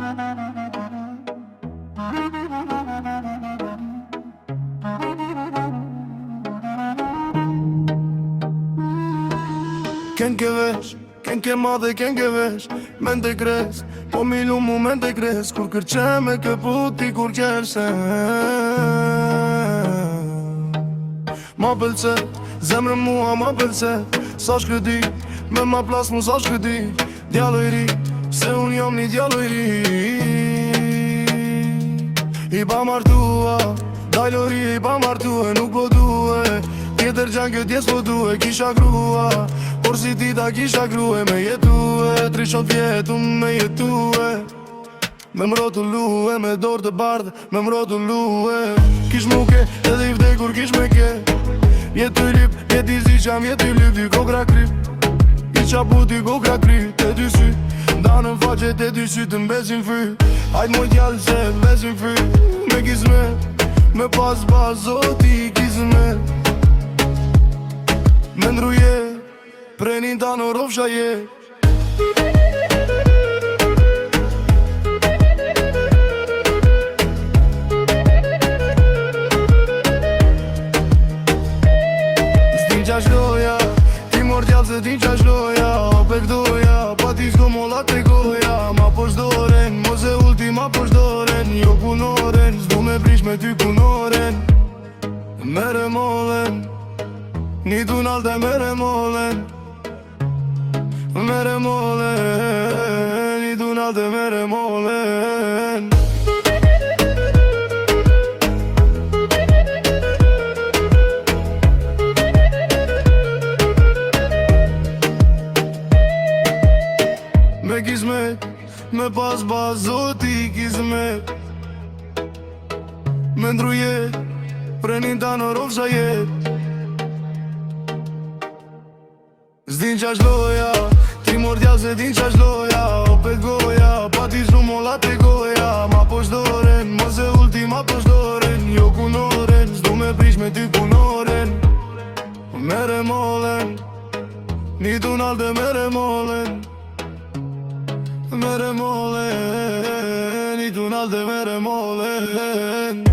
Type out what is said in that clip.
Ken ke vesh, ken ke madhe, ken ke vesh Men të kres, po milu mu men të kres Kur kërqe me kë puti kur kjerse Ma pëlce, zemrë mua ma pëlce Sa shkëdi, me ma plas mu sa shkëdi Djallo i ri, se unë jam një djallo i ri I pa martua, dajlori i pa martue Nuk po duhe, tjetër gjanë këtë jes po duhe Kisha grua, por si ti ta kisha grue Me jetue, 3 vjetu me jetue Me mrotulue, me dorë të bardhe Me mrotulue Kish muke, edhe i vdekur kish me ke Jetu i lip, jeti zi qam jetu i lip Dy kokra krip I qa pu dy kokra krip Te dy sy Danën faqe te dy sy të mbesin fry Hajt moj t'jallë se mbesin fry Me gizme Me pas zoti gizme Me ndruje Prenin ta në rofsha je S'din qa shloja Ti mor t'jallë se din qa shloja Ope këdoja Pa ti s'ko molla te goja Ma poshdoren Mose ultima poshdoren Jo punoren S'du me prish me ty punoren Mere molen Një tunalde mere molen Mere molen Një tunalde mere molen Me gizmet Me pas zoti gizmet Me ndruje Prenin ta në rofsha jet S'din qa shloja Ti mor t'jallë se din qa shloja Opet goja Pa ti s'nu molla te goja Ma poshdoren Mose ultima poshdoren Jo punoren S'du me prish me ty punoren Mere molen Një tunalde mere molen Mere molen Një tunalde mere molen